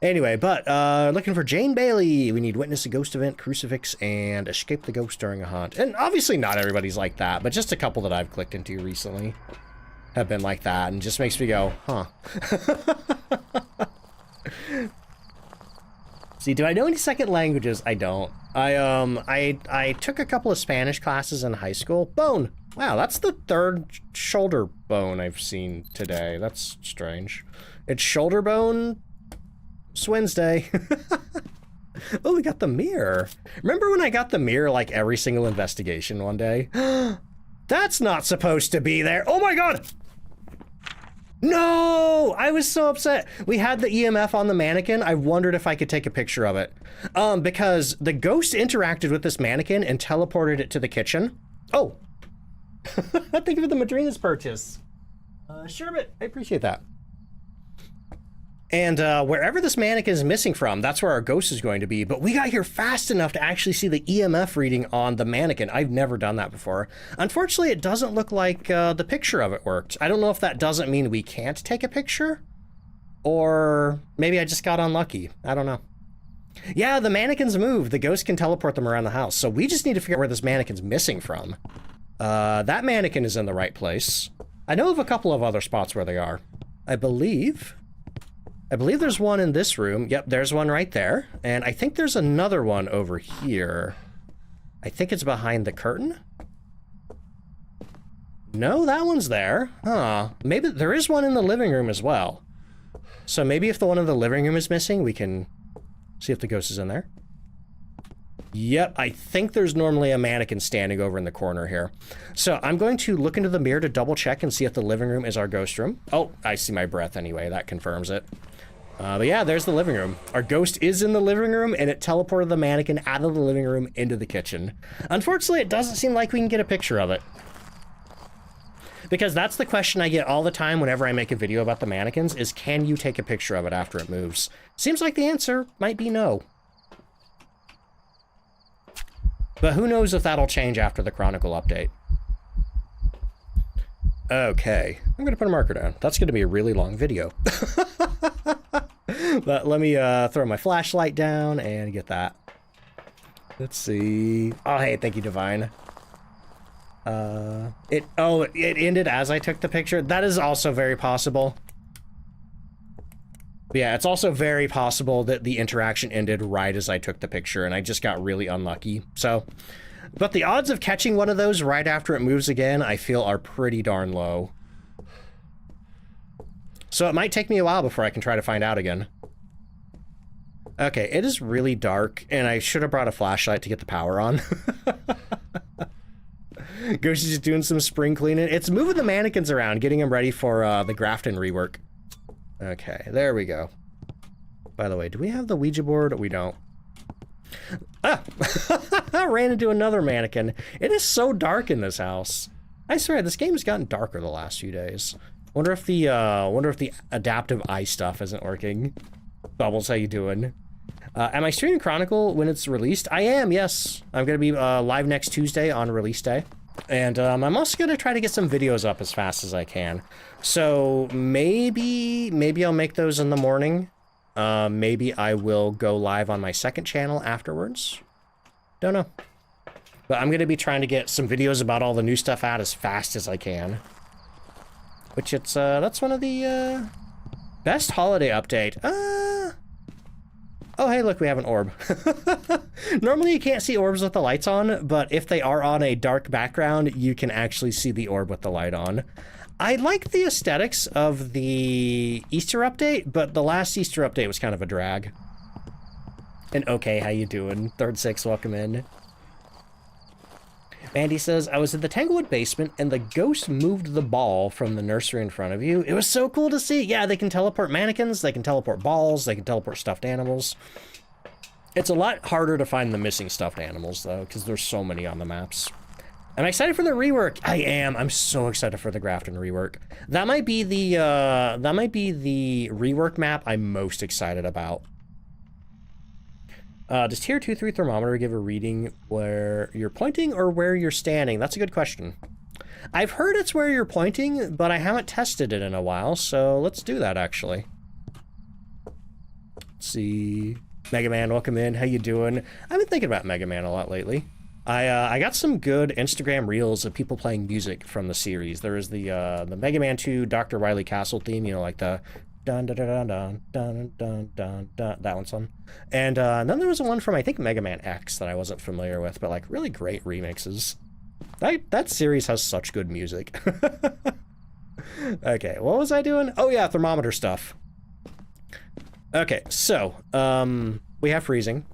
Anyway, but looking for Jane Bailey. We need witness a ghost event, crucifix, and escape the ghost during a hunt. And obviously not everybody's like that, but just a couple that I've clicked into recently have been like that, and just makes me go, huh. See, do I know any second languages? I don't. I took a couple of Spanish classes in high school. Bone. Wow, that's the third shoulder bone I've seen today. That's strange. It's shoulder bone. It's Wednesday. Oh, we got the mirror. Remember when I got the mirror like every single investigation one day? That's not supposed to be there. Oh my god! No! I was so upset. We had the EMF on the mannequin. I wondered if I could take a picture of it. Because the ghost interacted with this mannequin and teleported it to the kitchen. Oh! Thank you for the Madrina's purchase. Sherbet, I appreciate that. And wherever this mannequin is missing from, that's where our ghost is going to be. But we got here fast enough to actually see the EMF reading on the mannequin. I've never done that before. Unfortunately, it doesn't look like the picture of it worked. I don't know if that doesn't mean we can't take a picture, or maybe I just got unlucky. I don't know. Yeah, the mannequins move. The ghost can teleport them around the house. So we just need to figure out where this mannequin's missing from. That mannequin is in the right place. I know of a couple of other spots where they are. I believe there's one in this room. Yep, there's one right there. And I think there's another one over here. I think it's behind the curtain. No, that one's there. Huh. Maybe there is one in the living room as well. So maybe if the one in the living room is missing, we can see if the ghost is in there. Yep, I think there's normally a mannequin standing over in the corner here. So I'm going to look into the mirror to double check and see if the living room is our ghost room. Oh, I see my breath anyway. That confirms it. But yeah, there's the living room. Our ghost is in the living room, and it teleported the mannequin out of the living room into the kitchen. Unfortunately, it doesn't seem like we can get a picture of it. Because that's the question I get all the time whenever I make a video about the mannequins, is can you take a picture of it after it moves? Seems like the answer might be no. But who knows if that'll change after the Chronicle update. Okay, I'm gonna put a marker down. That's gonna be a really long video. But let me throw my flashlight down and get that. Let's see. Oh, hey, thank you, Divine. It ended as I took the picture. That is also very possible. But yeah, it's also very possible that the interaction ended right as I took the picture and I just got really unlucky. So, but the odds of catching one of those right after it moves again, I feel are pretty darn low. So it might take me a while before I can try to find out again. Okay, it is really dark and I should have brought a flashlight to get the power on. Ghost is just doing some spring cleaning. It's moving the mannequins around, getting them ready for the Grafton rework. Okay, there we go. By the way, do we have the Ouija board? We don't. Ah! I ran into another mannequin. It is so dark in this house. I swear, this game has gotten darker the last few days. Wonder if the adaptive eye stuff isn't working. Bubbles, how you doing? Am I streaming Chronicle when it's released? I am, yes. I'm gonna be live next Tuesday on release day. And I'm also gonna try to get some videos up as fast as I can. So maybe I'll make those in the morning. Maybe I will go live on my second channel afterwards. Don't know. But I'm gonna be trying to get some videos about all the new stuff out as fast as I can. Which that's one of the best holiday update. Oh, hey, look, we have an orb. Normally you can't see orbs with the lights on, but if they are on a dark background, you can actually see the orb with the light on. I like the aesthetics of the Easter update, but the last Easter update was kind of a drag. And okay, how you doing? Third Six, welcome in. Mandy says, I was in the Tanglewood basement and the ghost moved the ball from the nursery in front of you. It was so cool to see. Yeah, they can teleport mannequins, they can teleport balls, they can teleport stuffed animals. It's a lot harder to find the missing stuffed animals though, because there's so many on the maps. I'm excited for the rework. I am. I'm so excited for the Grafton rework. That might be the rework map I'm most excited about. Does tier 2-3 thermometer give a reading where you're pointing or where you're standing? That's a good question. I've heard it's where you're pointing, but I haven't tested it in a while, so let's do that actually. Let's see. Mega Man, welcome in. How you doing? I've been thinking about Mega Man a lot lately. I got some good Instagram reels of people playing music from the series. There is the Mega Man 2 Dr. Wily Castle theme, you know, like the dun dun dun dun dun dun dun dun, that one's fun. And then there was one from, I think, Mega Man X that I wasn't familiar with, but like really great remixes. That series has such good music. Okay, what was I doing? Oh yeah, thermometer stuff. Okay, so we have freezing.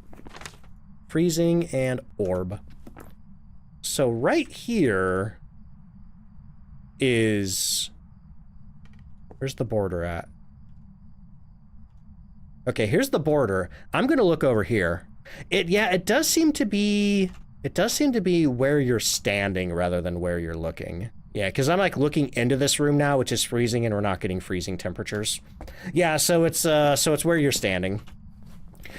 Freezing and orb. So right here is... Where's the border at? Okay, here's the border. I'm gonna look over here. It does seem to be where you're standing rather than where you're looking. Yeah, because I'm like looking into this room now, which is freezing, and we're not getting freezing temperatures. Yeah, so it's where you're standing.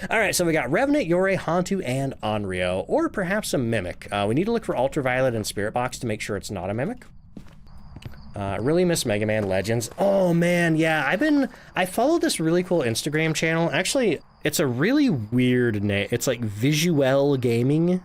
All right, so we got Revenant, Yore, Hantu, and Onryo, or perhaps a Mimic. We need to look for Ultraviolet and Spirit Box to make sure it's not a Mimic. I really miss Mega Man Legends. Oh man, yeah, I followed this really cool Instagram channel. Actually, it's a really weird name. It's like Visual Gaming.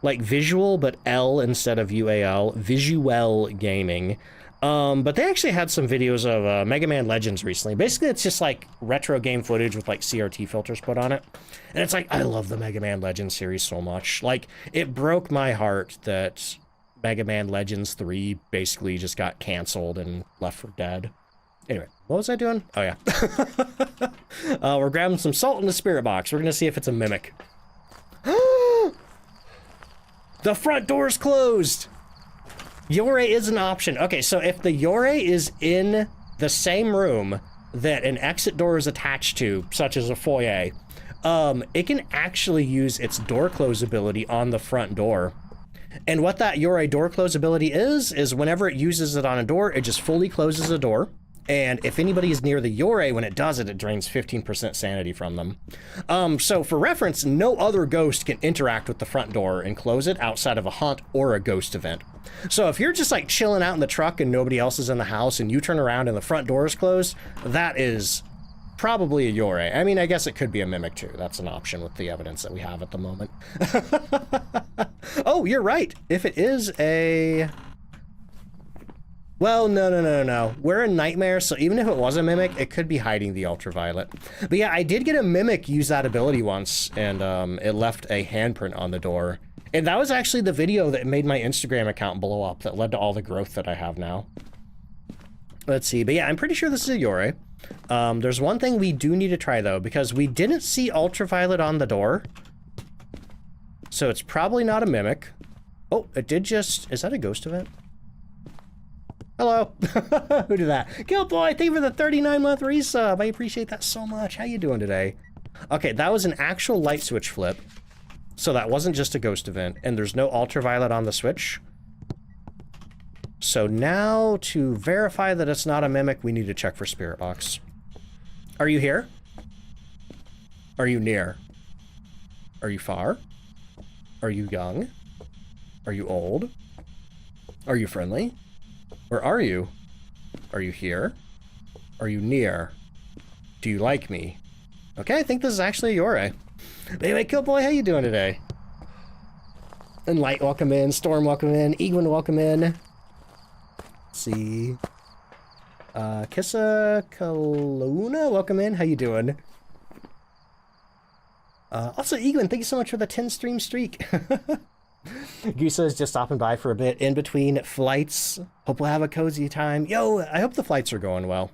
Like visual, but L instead of UAL. Visual Gaming. But they actually had some videos of Mega Man Legends recently. Basically, it's just like retro game footage with like CRT filters put on it. And it's like, I love the Mega Man Legends series so much. Like, it broke my heart that Mega Man Legends 3 basically just got canceled and left for dead. Anyway, what was I doing? Oh yeah. We're grabbing some salt in the spirit box. We're gonna see if it's a Mimic. The front door's closed! Yore is an option. Okay, so if the Yore is in the same room that an exit door is attached to, such as a foyer, it can actually use its door close ability on the front door. And what that Yore door close ability is whenever it uses it on a door, it just fully closes the door. And if anybody is near the Yore, when it does it, it drains 15% sanity from them. So for reference, no other ghost can interact with the front door and close it outside of a haunt or a ghost event. So if you're just like chilling out in the truck and nobody else is in the house and you turn around and the front door is closed, that is probably a Yore. I mean, I guess it could be a Mimic too. That's an option with the evidence that we have at the moment. Oh, you're right. If it is a... Well, no. We're in Nightmare, so even if it was a Mimic, it could be hiding the Ultraviolet. But yeah, I did get a Mimic use that ability once, and it left a handprint on the door. And that was actually the video that made my Instagram account blow up, that led to all the growth that I have now. Let's see, but yeah, I'm pretty sure this is a Yore. There's one thing we do need to try, though, because we didn't see Ultraviolet on the door. So it's probably not a Mimic. Oh, it did just... Is that a ghost event? Hello. Who did that? Killboy, thank you for the 39-month resub. I appreciate that so much. How you doing today? Okay, that was an actual light switch flip. So that wasn't just a ghost event, and there's no Ultraviolet on the switch. So now, to verify that it's not a Mimic, we need to check for Spirit Box. Are you here? Are you near? Are you far? Are you young? Are you old? Are you friendly? Where are you? Are you here? Are you near? Do you like me? Okay, I think this is actually a Yore. Anyway, Killboy, how you doing today? And Light, welcome in. Storm, welcome in. Egwin, welcome in. Let's see. Kissa Kaluna, welcome in. How you doing? Also, Egwin, thank you so much for the 10-stream streak. Gusa is just stopping by for a bit in between flights. Hope we'll have a cozy time. Yo, I hope the flights are going well.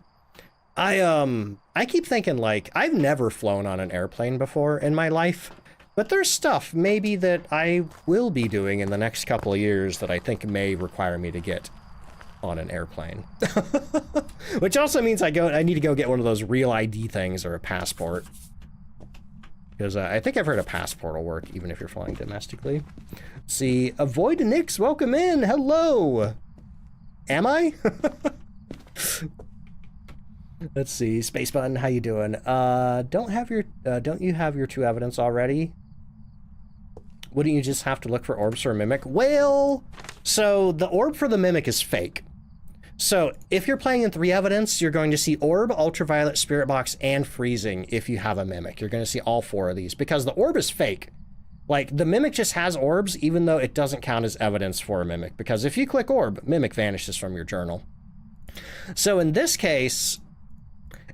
I keep thinking, like, I've never flown on an airplane before in my life, but there's stuff maybe that I will be doing in the next couple of years that I think may require me to get on an airplane. Which also means I need to go get one of those real ID things or a passport. Because I think I've heard a passport will work even if you're flying domestically. Let's see, Avoid Nix, welcome in, hello! Am I? Let's see, Space Button, how you doing? Don't you have your 2 evidence already? Wouldn't you just have to look for orbs for a Mimic? Well, so the orb for the Mimic is fake. So if you're playing in 3 evidence, you're going to see Orb, Ultraviolet, Spirit Box, and Freezing if you have a Mimic. You're going to see all 4 of these because the Orb is fake. Like, the Mimic just has orbs, even though it doesn't count as evidence for a Mimic, because if you click Orb, Mimic vanishes from your journal. So in this case,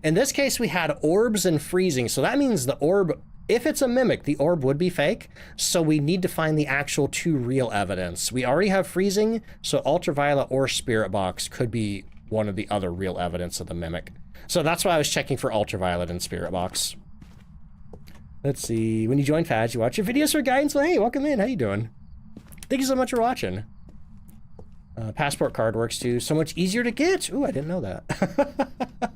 we had orbs and freezing, so that means the orb, if it's a Mimic, the orb would be fake, so we need to find the actual 2 real evidence. We already have freezing, so Ultraviolet or Spirit Box could be one of the other real evidence of the Mimic. So that's why I was checking for Ultraviolet and Spirit Box. Let's see, when you join Faz, you watch your videos for guidance. Well, hey, welcome in, how you doing? Thank you so much for watching. Passport card works too, so much easier to get. Ooh, I didn't know that.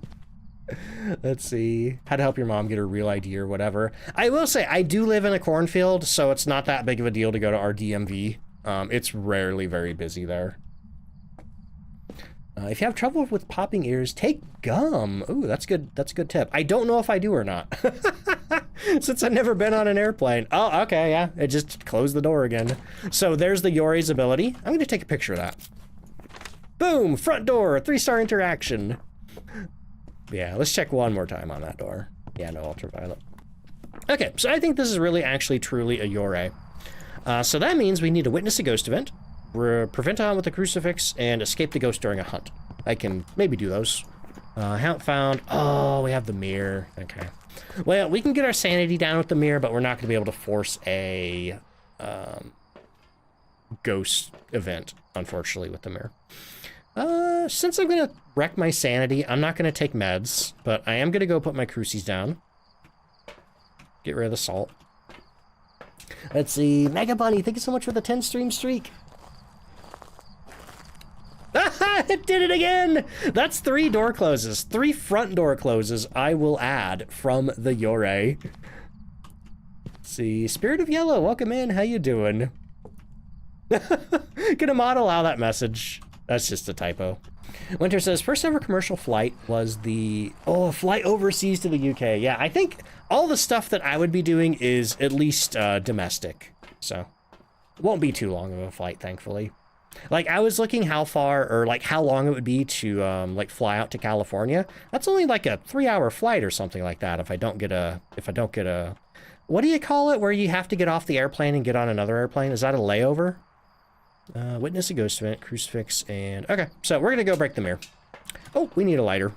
Let's see, how to help your mom get her real ID or whatever. I will say, I do live in a cornfield, so it's not that big of a deal to go to our DMV. It's rarely very busy there. If you have trouble with popping ears, take gum. Ooh, that's good. That's a good tip. I don't know if I do or not. Since I've never been on an airplane. Oh, okay, yeah. It just closed the door again. So there's the Yori's ability. I'm going to take a picture of that. Boom! Front door! 3-star interaction. Yeah, let's check one more time on that door. Yeah, no ultraviolet. Okay, so I think this is really actually truly a Yori. So that means we need to witness a ghost event, prevent a hunt with a crucifix, and escape the ghost during a hunt. I can maybe do those. Haven't found... Oh, we have the mirror. Okay. Well, we can get our sanity down with the mirror, but we're not going to be able to force a ghost event, unfortunately, with the mirror. Since I'm going to wreck my sanity, I'm not going to take meds, but I am going to go put my crucies down. Get rid of the salt. Let's see. Mega Bunny, thank you so much for the 10-stream streak. It did it again! That's 3 door closes. 3 front door closes I will add from the Yore. Let's see. Spirit of Yellow, welcome in. How you doing? Gonna model out that message. That's just a typo. Winter says, first ever commercial flight was the... Oh, a flight overseas to the UK. Yeah, I think all the stuff that I would be doing is at least domestic. So, it won't be too long of a flight, thankfully. Like, I was looking how far, or like how long it would be to like fly out to California. That's only like a 3-hour flight or something like that if I don't get a, what do you call it, where you have to get off the airplane and get on another airplane? Is that a layover? Witness a ghost event, crucifix, and... Okay, so we're gonna go break the mirror. Oh, we need a lighter.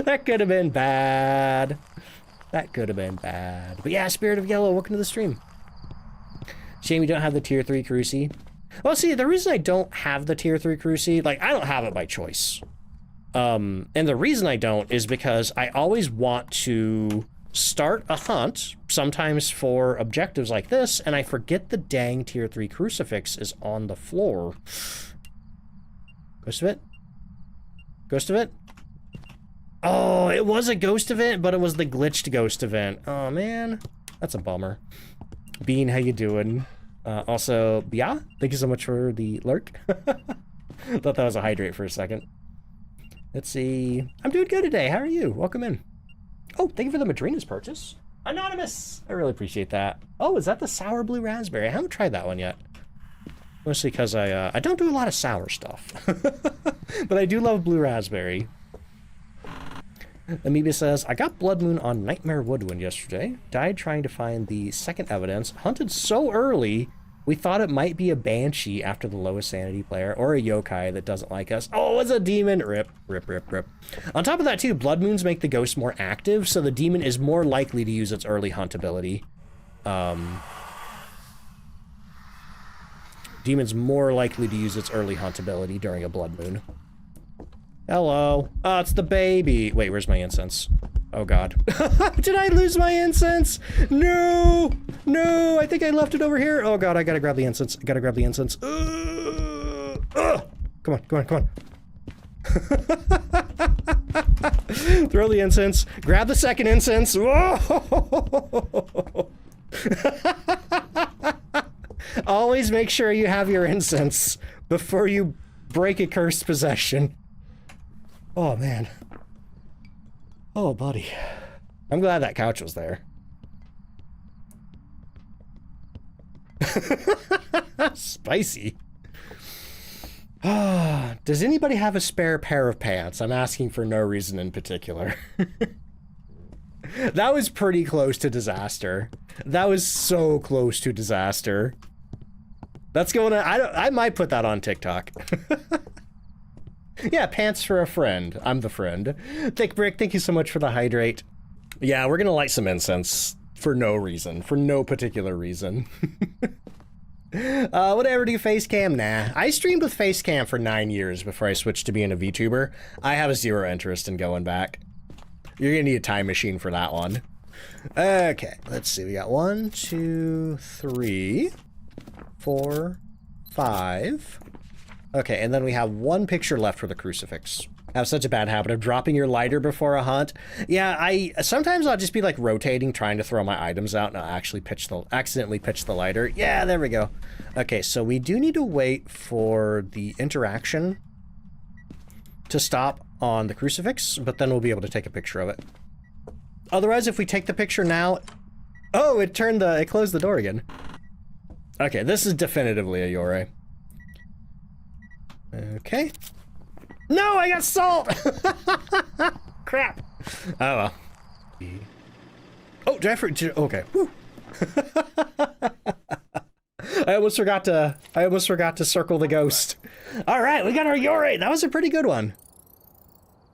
That could have been bad. That could have been bad. But yeah, Spirit of Yellow, welcome to the stream. Shame you don't have the tier 3 cruci. Well, see, the reason I don't have the tier 3 cruci, like, I don't have it by choice. And the reason I don't is because I always want to start a hunt, sometimes for objectives like this, and I forget the dang tier 3 crucifix is on the floor. Ghost of it? Ghost of it? Oh, it was a ghost event, but it was the glitched ghost event. Oh, man. That's a bummer. Bean, how you doing? Also, Bia, thank you so much for the lurk. Thought that was a hydrate for a second. Let's see. I'm doing good today. How are you? Welcome in. Oh, thank you for the Madrina's purchase. Anonymous! I really appreciate that. Oh, is that the sour blue raspberry? I haven't tried that one yet. Mostly because I don't do a lot of sour stuff. But I do love blue raspberry. Amoeba says, I got Blood Moon on Nightmare Woodwind yesterday. Died trying to find the second evidence. Hunted so early, we thought it might be a Banshee after the lowest sanity player, or a yokai that doesn't like us. Oh, it's a demon. Rip, rip, rip, rip. On top of that, too, Blood Moons make the ghost more active, so the demon is more likely to use its early hunt ability. Demon's more likely to use its early hunt ability during a Blood Moon. Hello. Oh, it's the baby. Wait, where's my incense? Oh, God. Did I lose my incense? No! No! I think I left it over here. Oh, God, I gotta grab the incense. I gotta grab the incense. Come on, come on, come on. Throw the incense. Grab the second incense. Whoa! Always make sure you have your incense before you break a cursed possession. Oh, man. Oh, buddy. I'm glad that couch was there. Spicy. Does anybody have a spare pair of pants? I'm asking for no reason in particular. That was pretty close to disaster. That was so close to disaster. That's going to... I might put that on TikTok. Yeah, pants for a friend. I'm the friend. Thick Brick, thank you so much for the hydrate. Yeah, we're going to light some incense for no reason. For no particular reason. Whatever, do face cam? Nah. I streamed with face cam for 9 years before I switched to being a VTuber. I have zero interest in going back. You're gonna need a time machine for that one. Okay, let's see. We got 1, 2, 3, 4, 5. Okay, and then we have one picture left for the crucifix. I have such a bad habit of dropping your lighter before a hunt. Yeah, sometimes I'll just be like rotating, trying to throw my items out, and I'll actually accidentally pitch the lighter. Yeah, there we go. Okay, so we do need to wait for the interaction to stop on the crucifix, but then we'll be able to take a picture of it. Otherwise, if we take the picture now... Oh, it closed the door again. Okay, this is definitively a Yore. Okay. No, I got salt! Crap. Oh, well. Oh, did I forget? Okay. Woo. I almost forgot to circle the ghost. All right, we got our Yore. That was a pretty good one.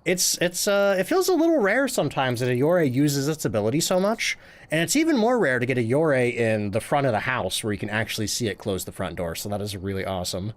It feels a little rare sometimes that a Yore uses its ability so much, and it's even more rare to get a Yore in the front of the house where you can actually see it close the front door, so that is really awesome.